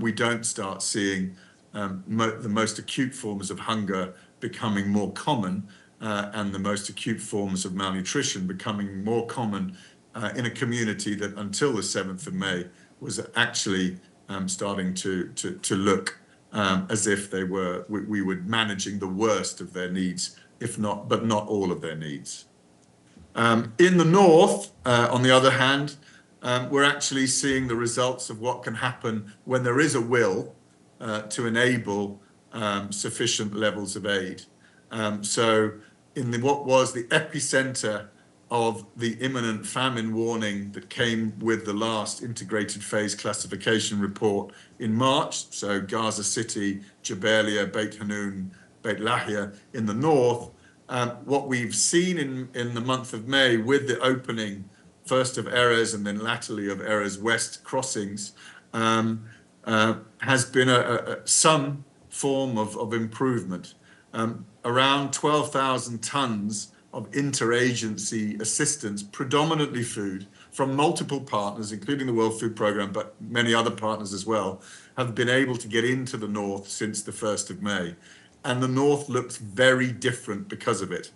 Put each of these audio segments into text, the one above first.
we don't start seeing the most acute forms of hunger becoming more common, and the most acute forms of malnutrition becoming more common in a community that until the 7th of May was actually starting to look as if we were managing the worst of their needs, if not, but not all of their needs. In the north, on the other hand, we're actually seeing the results of what can happen when there is a will to enable sufficient levels of aid. So in what was the epicenter of the imminent famine warning that came with the last integrated phase classification report in March, so Gaza City, Jabalia, Beit Hanun, Beit Lahia in the north, what we've seen in the month of May with the opening first of Erez and then latterly of Erez West crossings has been some form of improvement. Around 12,000 tons of interagency assistance, predominantly food, from multiple partners, including the World Food Programme, but many other partners as well, have been able to get into the north since the 1st of May. And the north looks very different because of it.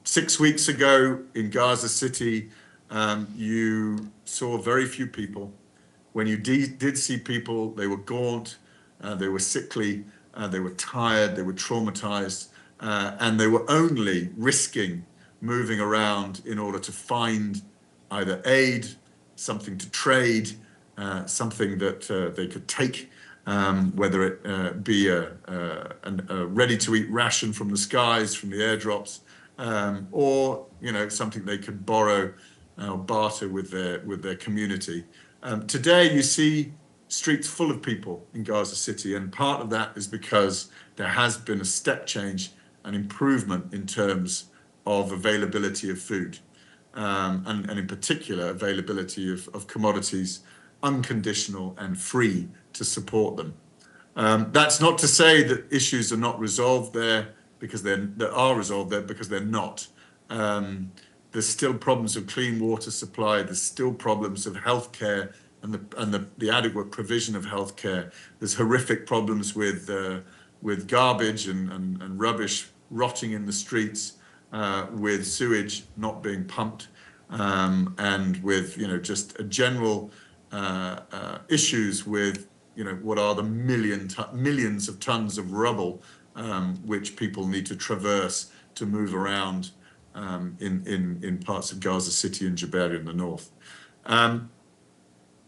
6 weeks ago in Gaza City, you saw very few people. When you did see people, they were gaunt, they were sickly, they were tired, they were traumatized, and they were only risking moving around in order to find either aid, something to trade, something that they could take, whether it be a ready-to-eat ration from the skies, from the airdrops, or something they could borrow or barter with their community. Today, you see streets full of people in Gaza City, and part of that is because there has been a step change, an improvement in terms of availability of food, and in particular availability of commodities, unconditional and free to support them. That's not to say that issues are not resolved there, because they're not. There's still problems of clean water supply. There's still problems of healthcare and the adequate provision of healthcare. There's horrific problems with garbage and rubbish rotting in the streets, with sewage not being pumped, and with just a general issues with what are the millions of tons of rubble which people need to traverse to move around in parts of Gaza City and Jabalia in the north.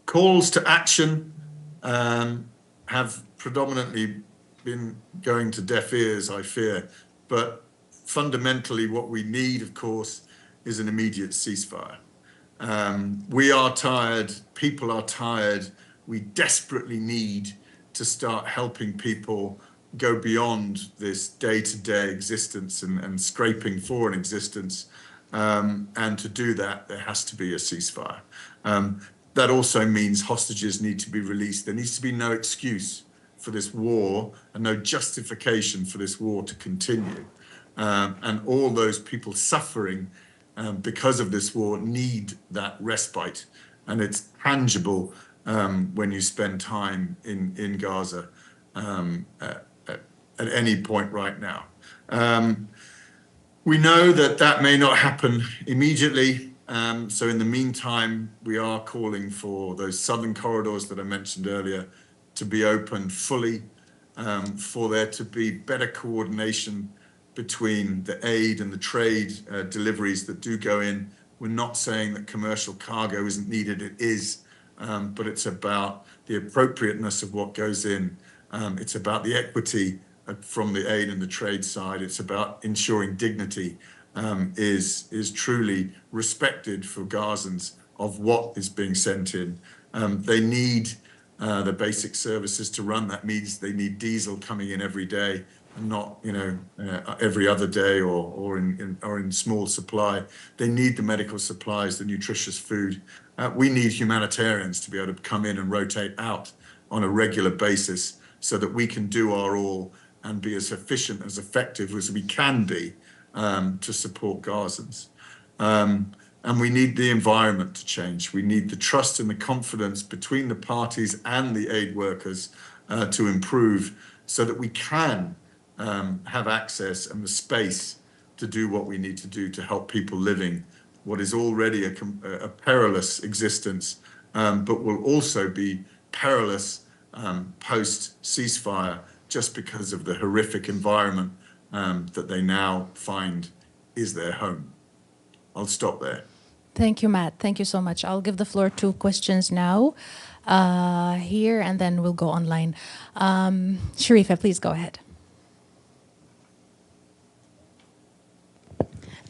Calls to action have predominantly been going to deaf ears, I fear, but fundamentally what we need, of course, is an immediate ceasefire. We are tired, people are tired, we desperately need to start helping people go beyond this day-to-day existence and scraping for an existence, and to do that, there has to be a ceasefire. That also means hostages need to be released. There needs to be no excuse for this war and no justification for this war to continue. And all those people suffering because of this war need that respite. And it's tangible when you spend time in Gaza at any point right now. We know that may not happen immediately. So in the meantime, we are calling for those southern corridors that I mentioned earlier to be opened fully, for there to be better coordination between the aid and the trade deliveries that do go in. We're not saying that commercial cargo isn't needed, it is, but it's about the appropriateness of what goes in. It's about the equity from the aid and the trade side. It's about ensuring dignity is truly respected for Gazans of what is being sent in. They need the basic services to run. That means they need diesel coming in every day, and not every other day or in small supply. They need the medical supplies, the nutritious food. We need humanitarians to be able to come in and rotate out on a regular basis so that we can do our all and be as efficient, as effective as we can be to support Gazans. And we need the environment to change. We need the trust and the confidence between the parties and the aid workers to improve so that we can have access and the space to do what we need to do to help people living what is already a perilous existence, but will also be perilous post ceasefire just because of the horrific environment that they now find is their home. I'll stop there. Thank you, Matt. Thank you so much. I'll give the floor to questions now here, and then we'll go online. Sharifa, please go ahead.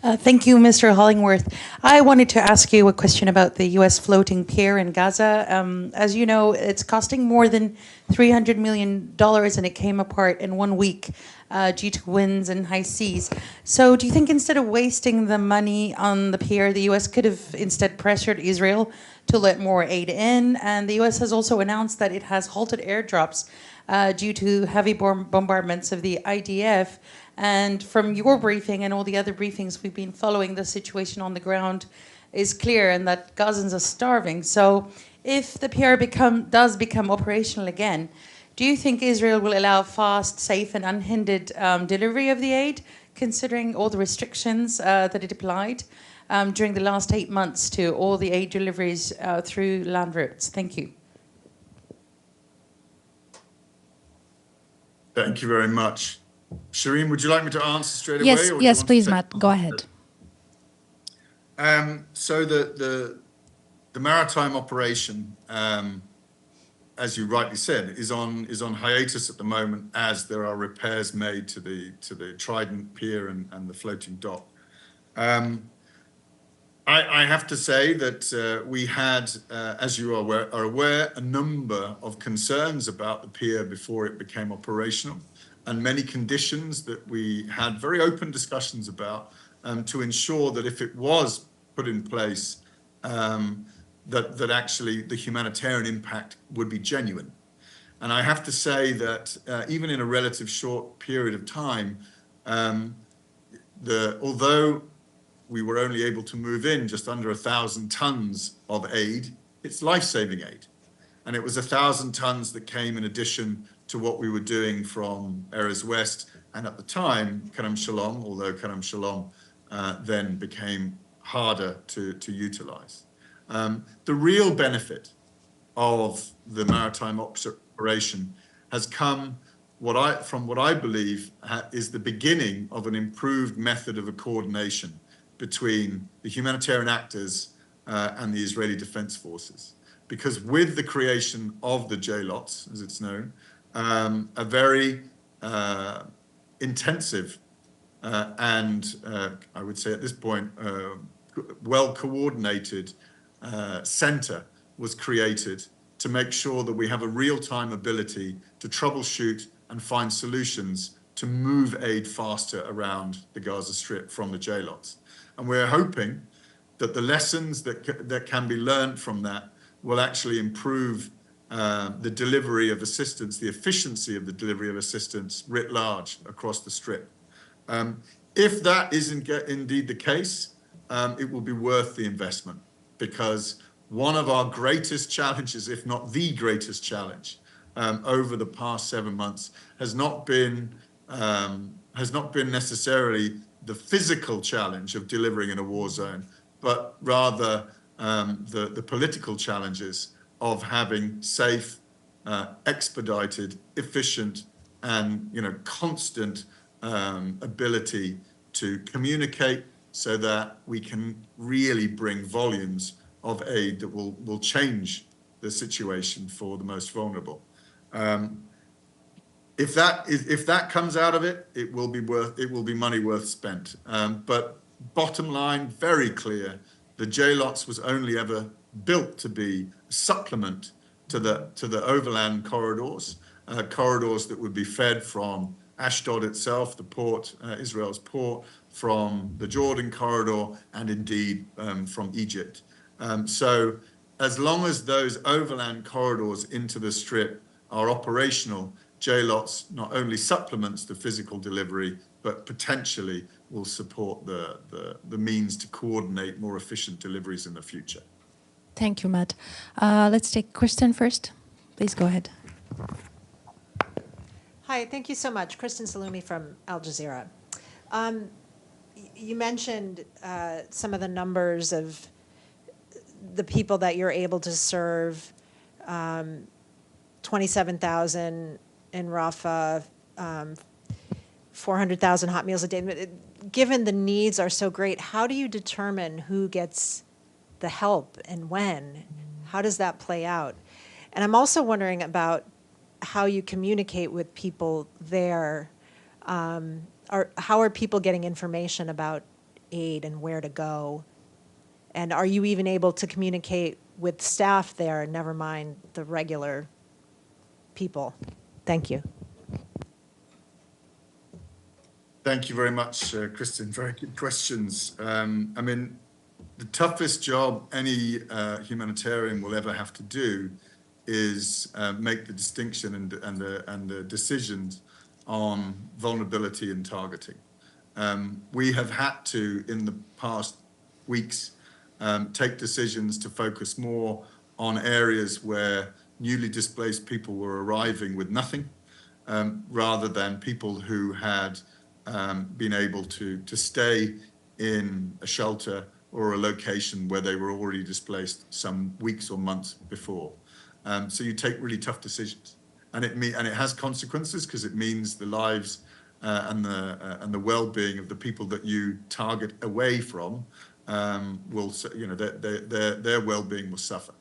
Thank you, Mr. Hollingworth. I wanted to ask you a question about the U.S. floating pier in Gaza. As you know, it's costing more than $300 million, and it came apart in 1 week due to winds and high seas. So do you think instead of wasting the money on the pier, the U.S. could have instead pressured Israel to let more aid in? And the U.S. has also announced that it has halted airdrops due to heavy bombardments of the IDF. And from your briefing and all the other briefings we've been following, the situation on the ground is clear and that Gazans are starving. So if the PR does become operational again, do you think Israel will allow fast, safe and unhindered delivery of the aid, considering all the restrictions that it applied during the last 8 months to all the aid deliveries through land routes? Thank you. Thank you very much. Shireen, would you like me to answer straight away? Yes, yes, please, Matt. Go ahead. So the maritime operation, as you rightly said, is on hiatus at the moment as there are repairs made to the Trident pier and the floating dock. I have to say that we had, as you are aware, a number of concerns about the pier before it became operational, and many conditions that we had very open discussions about to ensure that if it was put in place, that actually the humanitarian impact would be genuine. And I have to say that even in a relative short period of time, although we were only able to move in just under 1,000 tons of aid, it's life-saving aid. And it was 1,000 tons that came in addition to what we were doing from Erez West, and at the time, Kerem Shalom, although Kerem Shalom then became harder to utilize. The real benefit of the maritime operation has come from what I believe is the beginning of an improved method of a coordination between the humanitarian actors and the Israeli Defense Forces. Because with the creation of the JLOTs, as it's known, a very intensive and I would say at this point, well-coordinated center was created to make sure that we have a real-time ability to troubleshoot and find solutions to move aid faster around the Gaza Strip from the JLOTs. And we're hoping that the lessons that can be learned from that will actually improve the delivery of assistance, the efficiency of the delivery of assistance writ large across the Strip. If that isn't indeed the case, it will be worth the investment, because one of our greatest challenges, if not the greatest challenge, over the past 7 months has not been necessarily the physical challenge of delivering in a war zone, but rather the political challenges of having safe, expedited, efficient, and constant ability to communicate so that we can really bring volumes of aid that will change the situation for the most vulnerable. If that comes out of it, it will be money worth spent. But bottom line, very clear, the JLOTs was only ever built to be a supplement to the overland corridors, corridors that would be fed from Ashdod itself, the port, Israel's port, from the Jordan corridor, and indeed from Egypt. So as long as those overland corridors into the Strip are operational, JLOTs not only supplements the physical delivery, but potentially will support the means to coordinate more efficient deliveries in the future. Thank you, Matt. Let's take Kristen first. Please go ahead. Hi, thank you so much. Kristen Salumi from Al Jazeera. You mentioned some of the numbers of the people that you're able to serve, 27,000 in Rafah, 400,000 hot meals a day. Given the needs are so great, how do you determine who gets the help and when? How does that play out? And I'm also wondering about how you communicate with people there. How are people getting information about aid and where to go? And are you even able to communicate with staff there, never mind the regular people? Thank you. Thank you very much, Kristen. Very good questions. I mean, the toughest job any humanitarian will ever have to do is make the distinction and the decisions on vulnerability and targeting. We have had to, in the past weeks, take decisions to focus more on areas where newly displaced people were arriving with nothing, rather than people who had been able to stay in a shelter or a location where they were already displaced some weeks or months before. So you take really tough decisions, and it has consequences, because it means the lives and the well-being of the people that you target away from will, you know, their well-being will suffer.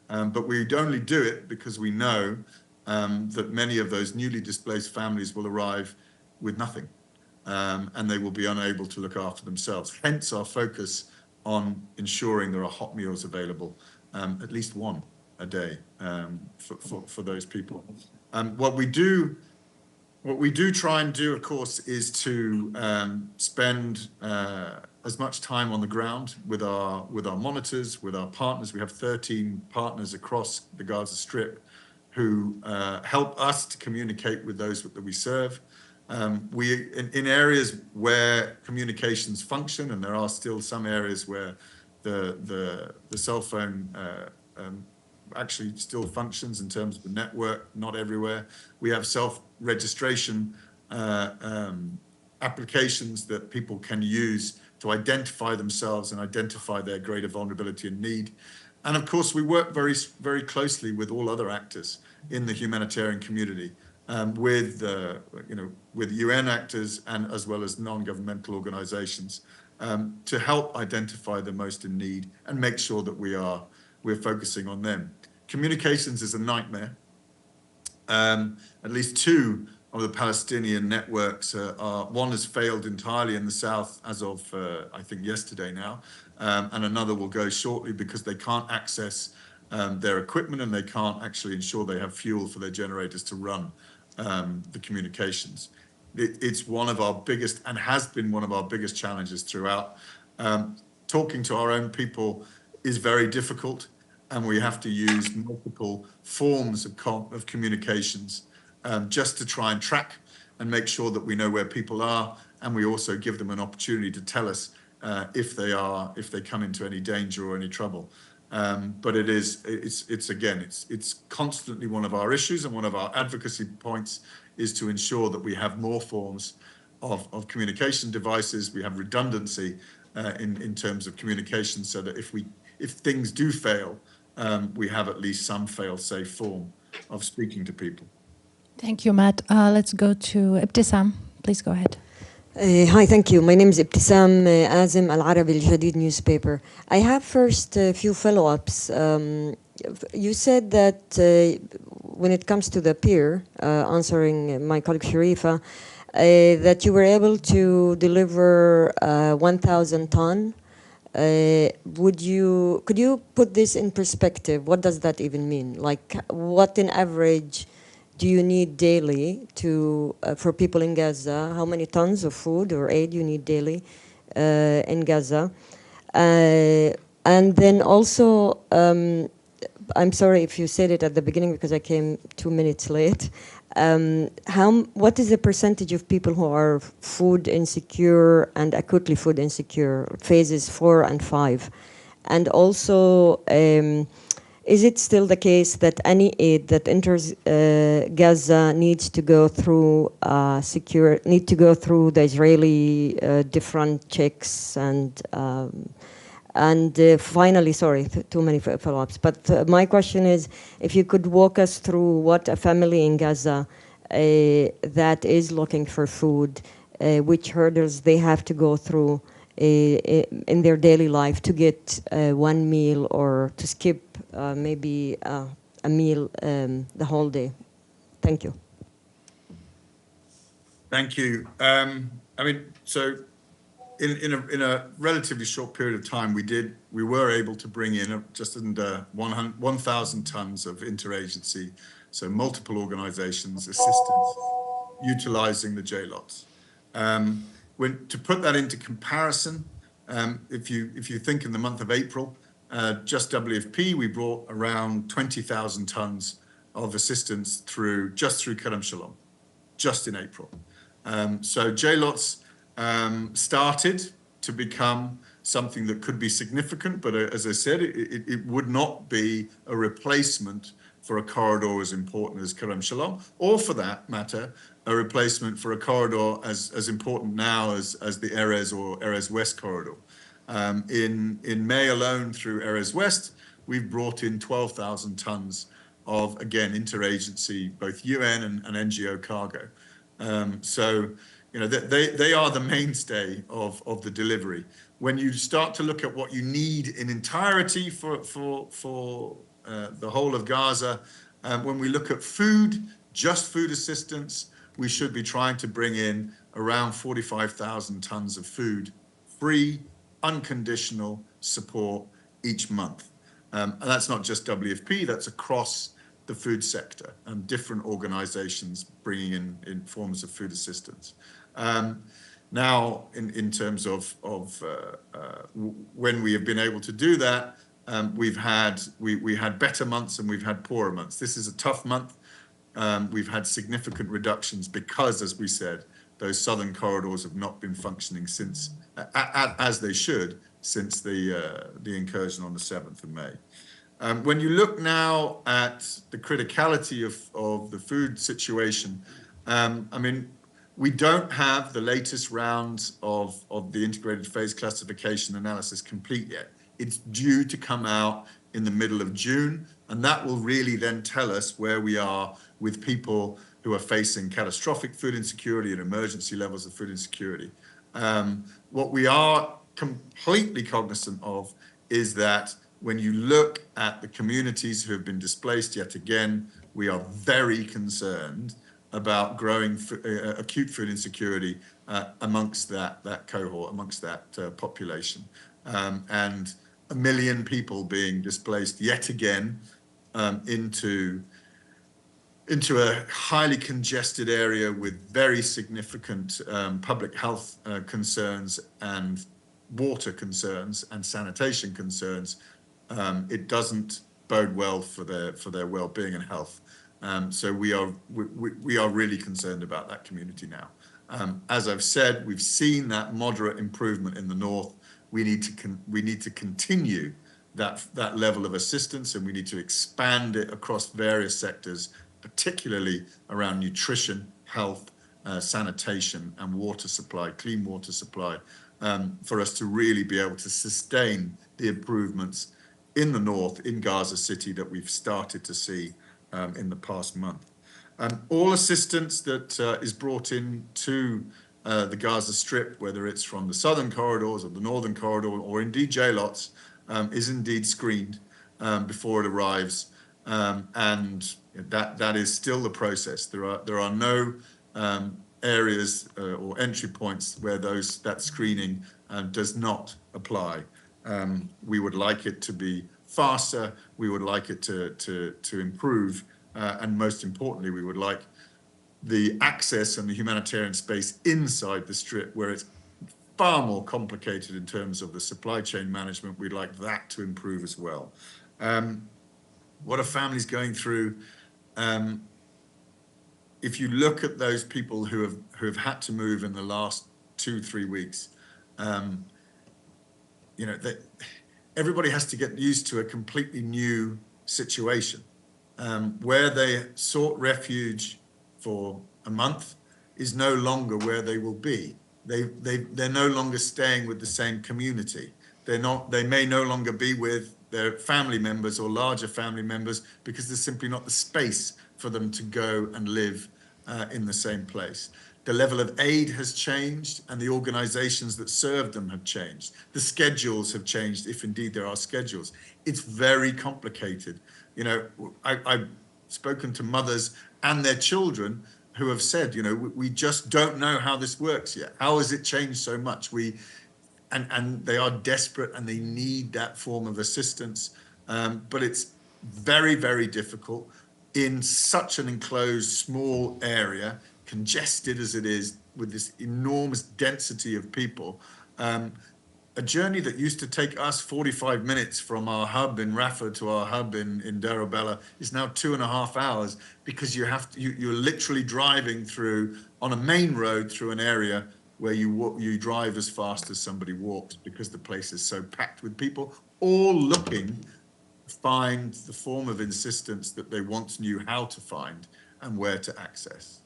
But we'd only do it because we know that many of those newly displaced families will arrive with nothing, and they will be unable to look after themselves. Hence our focus on ensuring there are hot meals available, at least one a day, for those people. What we do try and do, of course, is to spend as much time on the ground with our monitors, with our partners. We have 13 partners across the Gaza Strip who help us to communicate with those that we serve. In areas where communications function, and there are still some areas where the cell phone actually still functions in terms of the network, not everywhere. We have self-registration applications that people can use to identify themselves and identify their greater vulnerability and need. And of course, we work very, very closely with all other actors in the humanitarian community, with UN actors and as well as non-governmental organizations, to help identify the most in need and make sure that we're focusing on them. Communications is a nightmare. At least two of the Palestinian networks one has failed entirely in the south as of I think yesterday now, and another will go shortly because they can't access their equipment, and they can't actually ensure they have fuel for their generators to run the communications. It's one of our biggest, and has been one of our biggest challenges throughout. Talking to our own people is very difficult, and we have to use multiple forms of communications just to try and track and make sure that we know where people are, and we also give them an opportunity to tell us if they come into any danger or any trouble. But it's constantly one of our issues, and one of our advocacy points is to ensure that we have more forms of communication devices. We have redundancy in terms of communication, so that if things do fail, we have at least some fail-safe form of speaking to people. Thank you, Matt. Let's go to Ibtisam. Please go ahead. Hi, thank you. My name is Ibtisam Azim Al Arabi Al Jadid newspaper. I have first a few follow-ups. You said that when it comes to the peer, answering my colleague Sharifa, that you were able to deliver 1,000 ton. Could you put this in perspective? What does that even mean? Like, what in average do you need daily for people in Gaza? How many tons of food or aid you need daily in Gaza? And then also, I'm sorry if you said it at the beginning because I came 2 minutes late. what is the percentage of people who are food insecure and acutely food insecure, phases 4 and 5? And also, is it still the case that any aid that enters Gaza needs to go through the Israeli different checks and finally, sorry, too many follow-ups. But my question is, if you could walk us through what a family in Gaza that is looking for food, which hurdles they have to go through in their daily life to get one meal or to skip maybe a meal the whole day. Thank you. Thank you. I mean, so in a relatively short period of time, we were able to bring in just under 1,000 tons of interagency, so multiple organizations, assistance, utilizing the JLOTs. To put that into comparison, if you think in the month of April, just WFP, we brought around 20,000 tons of assistance just through Kerem Shalom, just in April. So JLOTs started to become something that could be significant, but as I said, it would not be a replacement for a corridor as important as Kerem Shalom, or for that matter, a replacement for a corridor as important now as the Erez or Erez West corridor. In May alone, through Erez West, we've brought in 12,000 tons of, again, interagency, both UN and NGO cargo. So, you know, they are the mainstay of the delivery. When you start to look at what you need in entirety for the whole of Gaza, when we look at food, just food assistance, we should be trying to bring in around 45,000 tons of food, free, unconditional support each month. And that's not just WFP, that's across the food sector and different organizations bringing in forms of food assistance. Now, in terms of when we have been able to do that, we had better months and we've had poorer months. This is a tough month. We've had significant reductions because, as we said, those southern corridors have not been functioning since, as they should, since the incursion on the 7th of May. When you look now at the criticality of the food situation, I mean, we don't have the latest rounds of the integrated phase classification analysis complete yet. It's due to come out in the middle of June, and that will really then tell us where we are with people who are facing catastrophic food insecurity and emergency levels of food insecurity. What we are completely cognizant of is that when you look at the communities who have been displaced yet again, we are very concerned about growing acute food insecurity amongst that cohort, amongst that population. And 1 million people being displaced yet again into a highly congested area with very significant public health concerns and water concerns and sanitation concerns. It doesn't bode well for their well-being and health. So we are really concerned about that community now. As I've said, we've seen that moderate improvement in the north. We need to continue that level of assistance, and we need to expand it across various sectors, particularly around nutrition, health, sanitation, and water supply, clean water supply, for us to really be able to sustain the improvements in the north, in Gaza City, that we've started to see in the past month. All assistance that is brought in to the Gaza Strip, whether it's from the southern corridors or the northern corridor, or indeed JLOTs, is indeed screened before it arrives, and that is still the process. There are no areas or entry points where that screening does not apply. We would like it to be faster. We would like it to improve, and most importantly, we would like the access and the humanitarian space inside the Strip, where it's far more complicated in terms of the supply chain management. We'd like that to improve as well. What are families going through? if you look at those people who have had to move in the last 2-3 weeks, you know, everybody has to get used to a completely new situation. Where they sought refuge for a month is no longer where they will be. They're no longer staying with the same community. They may no longer be with their family members or larger family members because there's simply not the space for them to go and live in the same place. The level of aid has changed and the organizations that serve them have changed. The schedules have changed, if indeed there are schedules. It's very complicated. You know, I've spoken to mothers and their children who have said, you know, we just don't know how this works yet. How has it changed so much? And they are desperate and they need that form of assistance. But it's very, very difficult in such an enclosed, small area, congested as it is, with this enormous density of people. A journey that used to take us 45 minutes from our hub in Rafah to our hub in Darabella is now 2.5 hours because you're literally driving through on a main road through an area where you drive as fast as somebody walks because the place is so packed with people, all looking to find the form of insistence that they once knew how to find and where to access.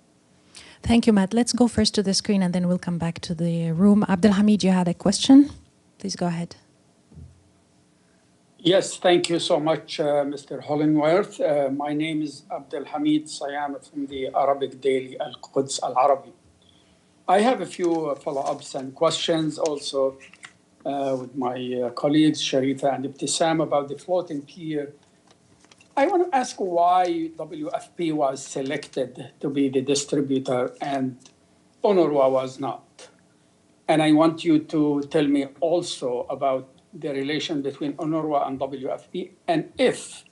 Thank you, Matt. Let's go first to the screen and then we'll come back to the room. Abdelhamid, you had a question? Please go ahead. Yes, thank you so much, Mr. Hollingworth. My name is Abdelhamid Sayam from the Arabic daily Al-Quds Al-Arabi. I have a few follow-ups and questions also with my colleagues, Sharifa and Ibtisam, about the floating pier. I want to ask why WFP was selected to be the distributor and UNRWA was not. And I want you to tell me also about the relation between UNRWA and WFP, and if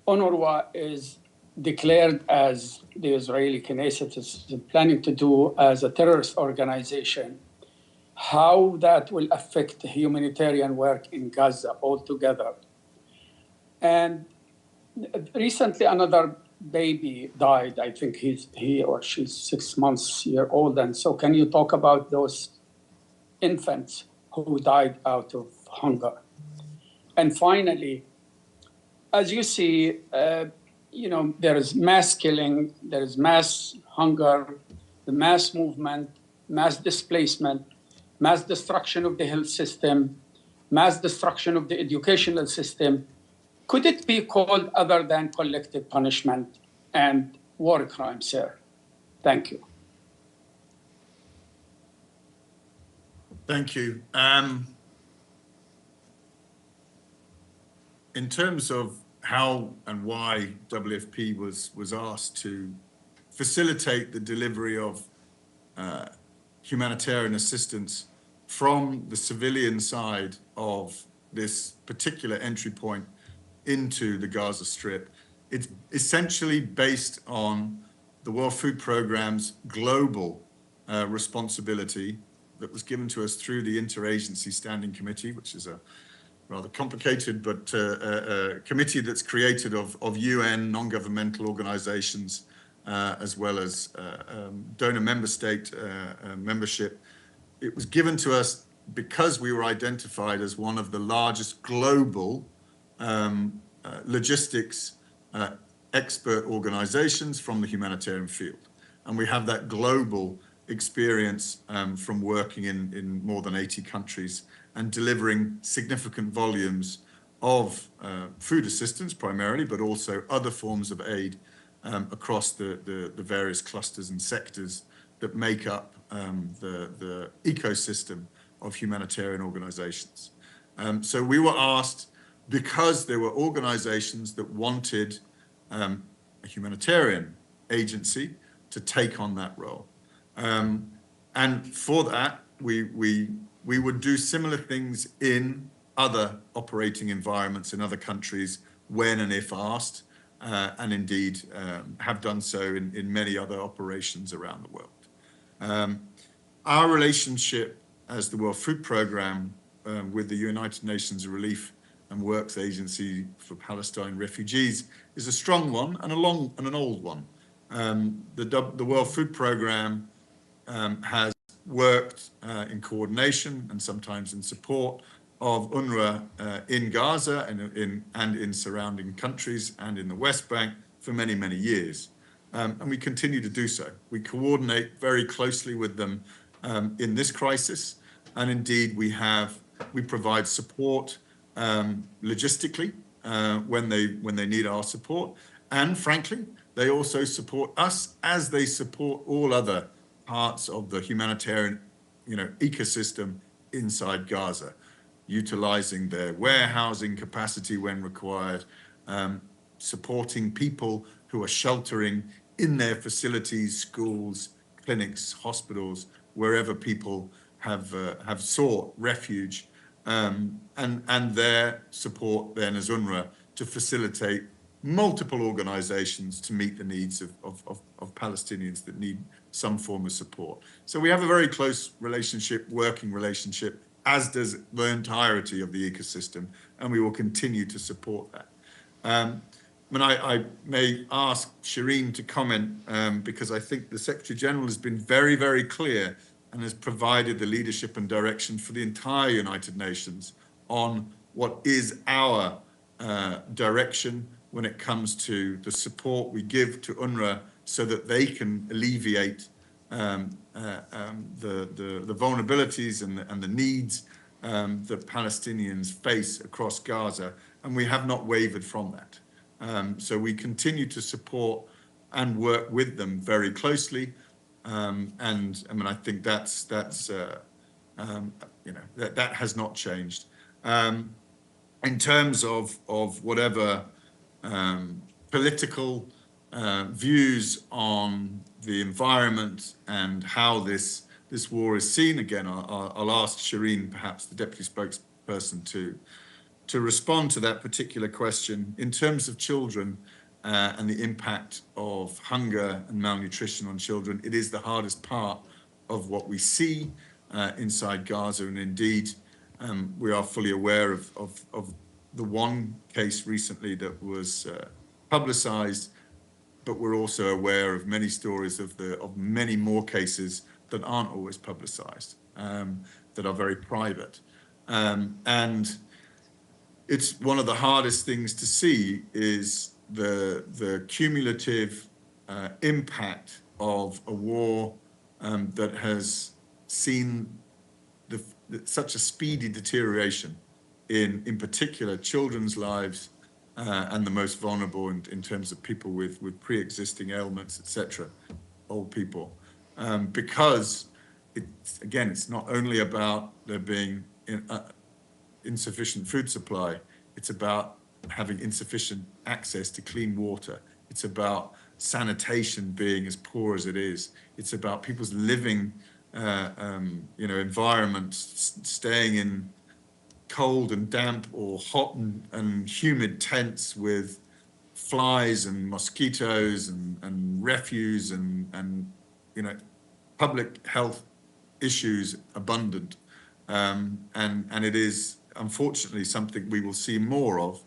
UNRWA is declared, as the Israeli Knesset is planning to do, as a terrorist organization, how that will affect humanitarian work in Gaza altogether. And recently, another baby died. I think he or she's 6 months old. And so can you talk about those infants who died out of hunger? And finally, as you see, you know, there is mass killing, there is mass hunger, the mass movement, mass displacement, mass destruction of the health system, mass destruction of the educational system. Could it be called other than collective punishment and war crimes, sir? Thank you. Thank you. In terms of how and why WFP was asked to facilitate the delivery of humanitarian assistance from the civilian side of this particular entry point into the Gaza Strip, it's essentially based on the World Food Programme's global responsibility that was given to us through the Interagency Standing Committee, which is a rather complicated but a committee that's created of UN non-governmental organizations as well as donor member state membership. It was given to us because we were identified as one of the largest global logistics expert organizations from the humanitarian field. And we have that global experience from working in more than 80 countries and delivering significant volumes of food assistance primarily, but also other forms of aid across the various clusters and sectors that make up the ecosystem of humanitarian organizations. So we were asked, because there were organizations that wanted a humanitarian agency to take on that role. And for that, we would do similar things in other operating environments in other countries when and if asked, and indeed have done so in many other operations around the world. Our relationship as the World Food Programme with the United Nations Relief and Works Agency for Palestine Refugees is a strong one and an old one. The World Food Programme has worked in coordination and sometimes in support of UNRWA in Gaza and in surrounding countries and in the West Bank for many, many years. And we continue to do so. We coordinate very closely with them in this crisis. And indeed, we provide support logistically when they need our support. And frankly, they also support us as they support all other parts of the humanitarian, ecosystem inside Gaza, utilizing their warehousing capacity when required, supporting people who are sheltering in their facilities, schools, clinics, hospitals, wherever people have sought refuge, and their support then as UNRWA to facilitate multiple organizations to meet the needs of Palestinians that need some form of support. So we have a very close relationship, working relationship, as does the entirety of the ecosystem, and we will continue to support that. I may ask Shireen to comment, because I think the Secretary General has been very, very clear and has provided the leadership and direction for the entire United Nations on what is our direction when it comes to the support we give to UNRWA so that they can alleviate the vulnerabilities and the needs that Palestinians face across Gaza, and we have not wavered from that. So we continue to support and work with them very closely, and I mean, I think that has not changed. In terms of whatever political views on the environment and how this war is seen, again, I'll ask Shireen, perhaps the deputy spokesperson, to respond to that particular question. In terms of children and the impact of hunger and malnutrition on children, it is the hardest part of what we see inside Gaza, and indeed we are fully aware of the one case recently that was publicized, but we're also aware of many stories of many more cases that aren't always publicized, that are very private. And it's one of the hardest things to see is the cumulative impact of a war that has seen such a speedy deterioration in particular children's lives and the most vulnerable in terms of people with pre-existing ailments, etc., old people, because it's not only about there being insufficient food supply, it's about having insufficient access to clean water. It's about sanitation being as poor as it is. It's about people's living environments, staying in cold and damp or hot and humid tents with flies and mosquitoes and refuse and public health issues abundant. And it is unfortunately something we will see more of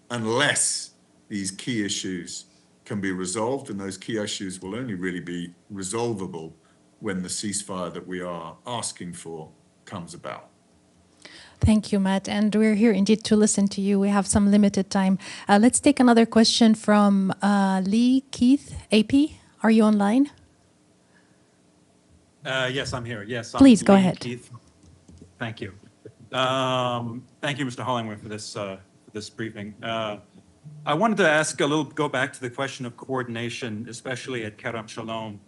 unless these key issues can be resolved, and those key issues will only really be resolvable when the ceasefire that we are asking for comes about. Thank you, Matt. And we're here indeed to listen to you. We have some limited time. Let's take another question from Lee Keith, AP. Are you online? Yes, I'm here. Yes. Please go Lee ahead. Keith. Thank you. Thank you, Mr. Hollingworth, for this briefing. I wanted to go back to the question of coordination, especially at Kerem Shalom,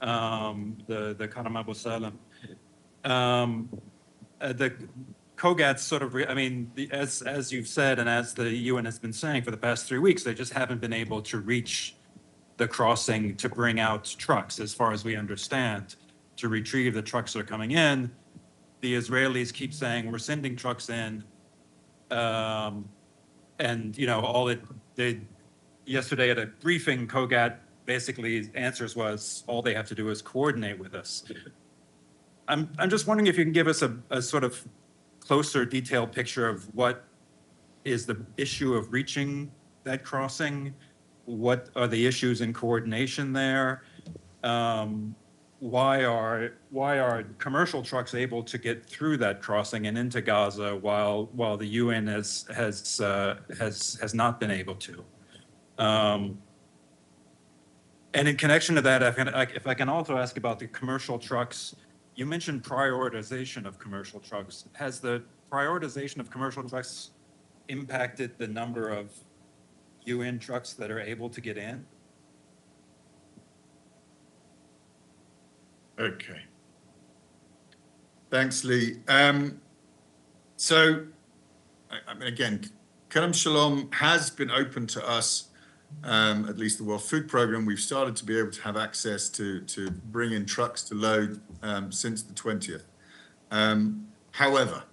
the Karam Abu Salam. The COGAT sort of, as you've said, and as the UN has been saying for the past 3 weeks, they just haven't been able to reach the crossing to bring out trucks, as far as we understand, to retrieve the trucks that are coming in. The Israelis keep saying, we're sending trucks in. And, all it did yesterday at a briefing, COGAT basically answers was, all they have to do is coordinate with us. I'm just wondering if you can give us a sort of closer detailed picture of what is the issue of reaching that crossing, what are the issues in coordination there? Why are commercial trucks able to get through that crossing and into Gaza while the UN has not been able to? And in connection to that, if I can also ask about the commercial trucks, you mentioned prioritization of commercial trucks. Has the prioritization of commercial trucks impacted the number of UN trucks that are able to get in? Okay. Thanks, Lee. So, I mean, again, Kerem Shalom has been open to us, at least the World Food Programme. We've started to be able to have access to bring in trucks to load since the 20th. However,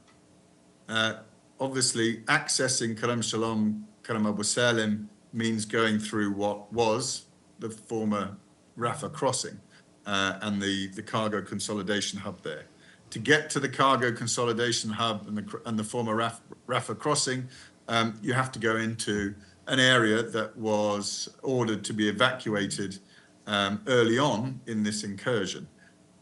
obviously, accessing Kerem Shalom, Kerem Abu Salim means going through what was the former Rafah crossing and the cargo consolidation hub there. To get to the cargo consolidation hub and the former Rafah crossing, you have to go into an area that was ordered to be evacuated early on in this incursion.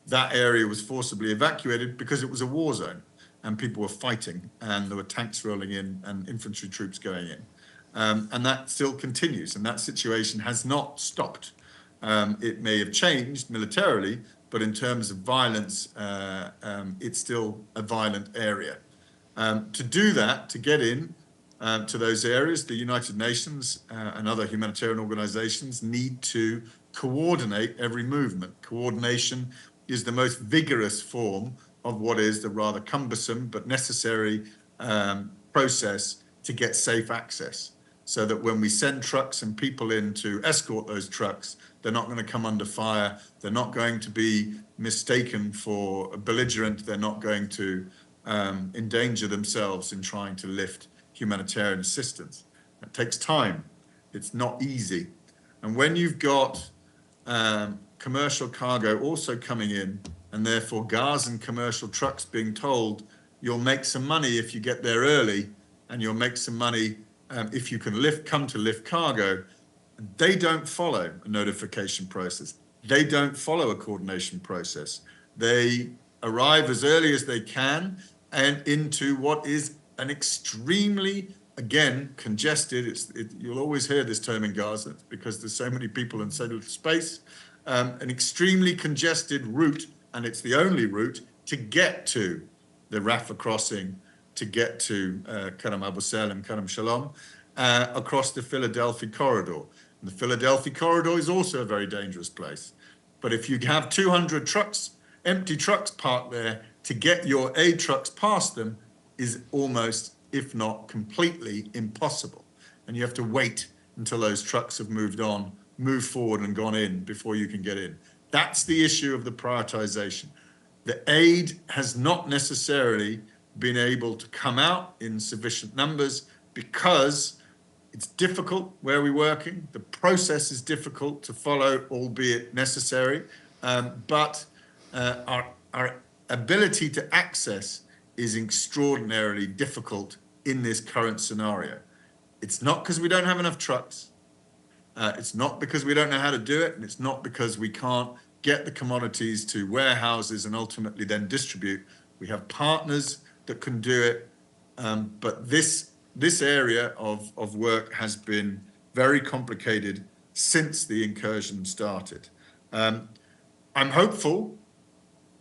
That area was forcibly evacuated because it was a war zone and people were fighting and there were tanks rolling in and infantry troops going in. And that still continues, and that situation has not stopped. It may have changed militarily, but in terms of violence, it's still a violent area. To do that, to get in to those areas, the United Nations and other humanitarian organizations need to coordinate every movement. Coordination is the most vigorous form of what is the rather cumbersome but necessary process to get safe access. So that when we send trucks and people in to escort those trucks, they're not going to come under fire. They're not going to be mistaken for a belligerent. They're not going to endanger themselves in trying to lift humanitarian assistance. It takes time. It's not easy. And when you've got commercial cargo also coming in, and therefore Gazan commercial trucks being told, you'll make some money if you get there early, and you'll make some money if you can come to lift cargo, they don't follow a notification process. They don't follow a coordination process. They arrive as early as they can and into what is an extremely, again, congested, you'll always hear this term in Gaza because there's so many people in so little space, an extremely congested route, and it's the only route to get to the Rafah crossing, to get to Kerem Abu Salim, Kerem Shalom, across the Philadelphia corridor. And the Philadelphia corridor is also a very dangerous place. But if you have 200 trucks, empty trucks parked there, to get your aid trucks past them is almost, if not completely, impossible. And you have to wait until those trucks have moved forward and gone in before you can get in. That's the issue of the prioritization. The aid has not necessarily been able to come out in sufficient numbers because it's difficult where we're working. The process is difficult to follow, albeit necessary. But our ability to access is extraordinarily difficult in this current scenario. It's not because we don't have enough trucks. It's not because we don't know how to do it. And it's not because we can't get the commodities to warehouses and ultimately then distribute. We have partners that can do it. But this area of work has been very complicated since the incursion started. I'm hopeful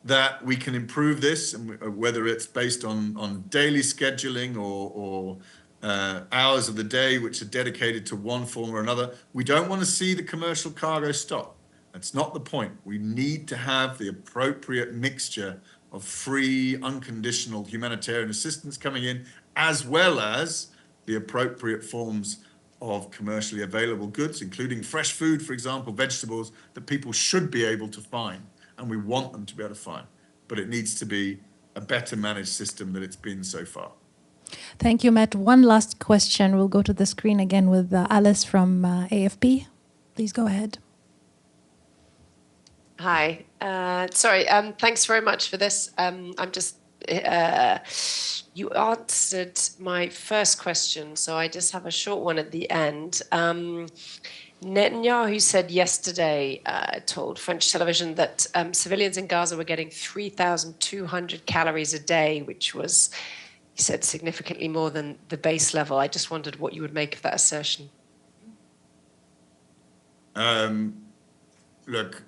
that we can improve this, and whether it's based on daily scheduling or hours of the day which are dedicated to one form or another. We don't want to see the commercial cargo stop. That's not the point. We need to have the appropriate mixture of free, unconditional humanitarian assistance coming in, as well as the appropriate forms of commercially available goods, including fresh food, for example, vegetables, that people should be able to find, and we want them to be able to find. But it needs to be a better managed system than it's been so far. Thank you, Matt. One last question. We'll go to the screen again with Alice from AFP. Please go ahead. Hi. Sorry. Thanks very much for this. You answered my first question, so I just have a short one at the end. Netanyahu said yesterday, told French television that civilians in Gaza were getting 3,200 calories a day, which was, he said, significantly more than the base level. I just wondered what you would make of that assertion. Look,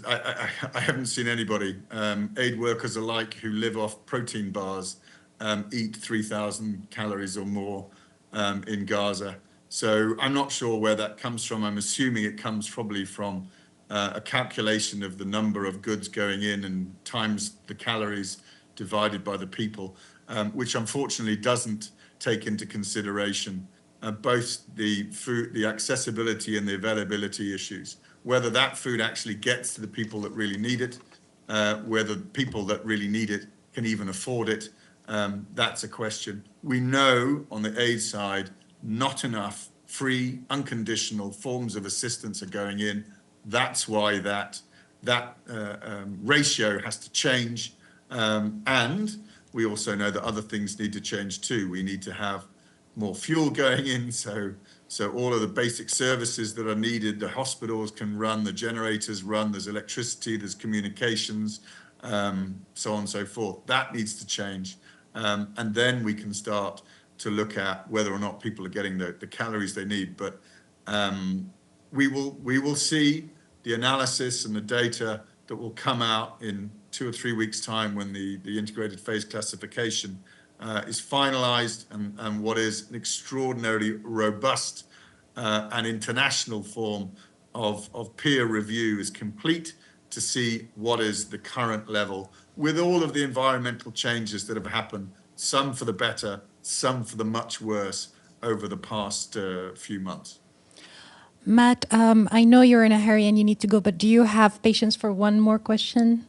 I haven't seen anybody, aid workers alike, who live off protein bars, eat 3,000 calories or more in Gaza. So I'm not sure where that comes from. I'm assuming it comes probably from a calculation of the number of goods going in and times the calories divided by the people, which unfortunately doesn't take into consideration both the food, the accessibility and the availability issues, whether that food actually gets to the people that really need it, whether people that really need it can even afford it. That's a question. We know on the aid side, not enough free, unconditional forms of assistance are going in. That's why that ratio has to change. And we also know that other things need to change too. We need to have more fuel going in, so all of the basic services that are needed, the hospitals can run, the generators run, there's electricity, there's communications, so on and so forth. That needs to change. And then we can start to look at whether or not people are getting the calories they need. But we will see the analysis and the data that will come out in 2 or 3 weeks' time when the integrated phase classification is finalized, and what is an extraordinarily robust and international form of peer review is complete, to see what is the current level with all of the environmental changes that have happened, some for the better, some for the much worse over the past few months. Matt, I know you're in a hurry and you need to go, but do you have patience for one more question?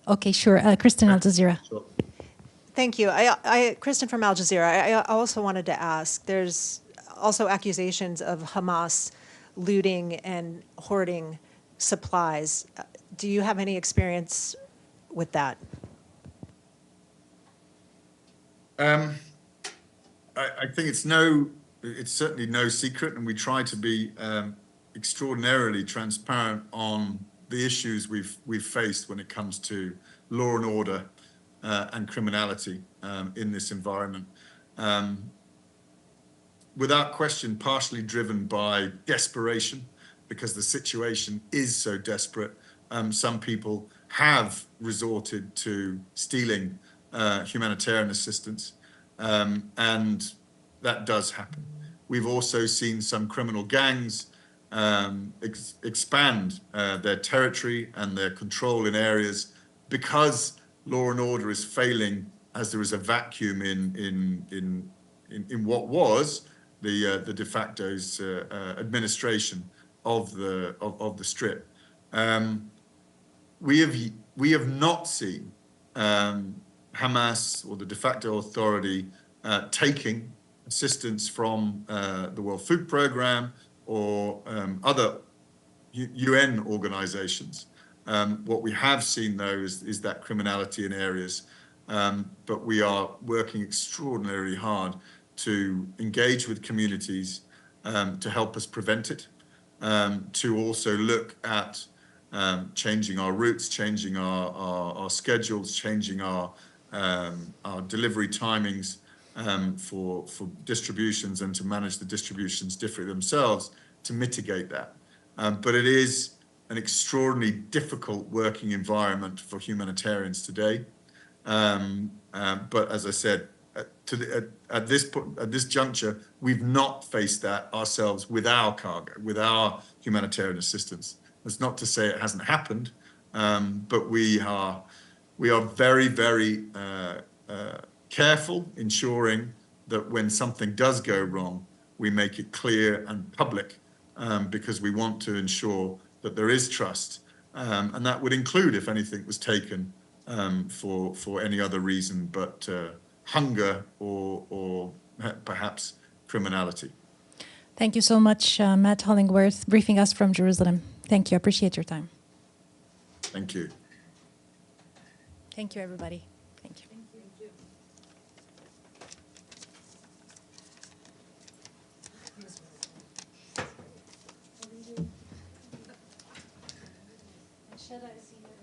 Okay, sure. Kristen, Al Jazeera. Sure. Thank you. Kristen from Al Jazeera. I also wanted to ask, there's also accusations of Hamas looting and hoarding supplies. Do you have any experience with that? I think it's certainly no secret, and we try to be extraordinarily transparent on the issues we've faced when it comes to law and order and criminality in this environment. Without question, partially driven by desperation, because the situation is so desperate. Some people have resorted to stealing humanitarian assistance, and that does happen. We've also seen some criminal gangs expand their territory and their control in areas because law and order is failing, as there is a vacuum in what was the de facto's administration of the strip. We have not seen Hamas or the de facto authority taking assistance from the World Food Programme or other UN organizations. What we have seen, though, is that criminality in areas, but we are working extraordinarily hard to engage with communities to help us prevent it, to also look at changing our routes, changing our schedules, changing our delivery timings for distributions, and to manage the distributions differently themselves to mitigate that. But it is an extraordinarily difficult working environment for humanitarians today. But as I said, at this juncture, we've not faced that ourselves with our cargo, with our humanitarian assistance. That's not to say it hasn't happened, but we are very, very careful, ensuring that when something does go wrong, we make it clear and public, because we want to ensure that there is trust, and that would include if anything was taken for any other reason but hunger or perhaps criminality. Thank you so much, Matt Hollingworth, briefing us from Jerusalem. Thank you. I appreciate your time. Thank you. Thank you, everybody. Thank you. Shall I see it?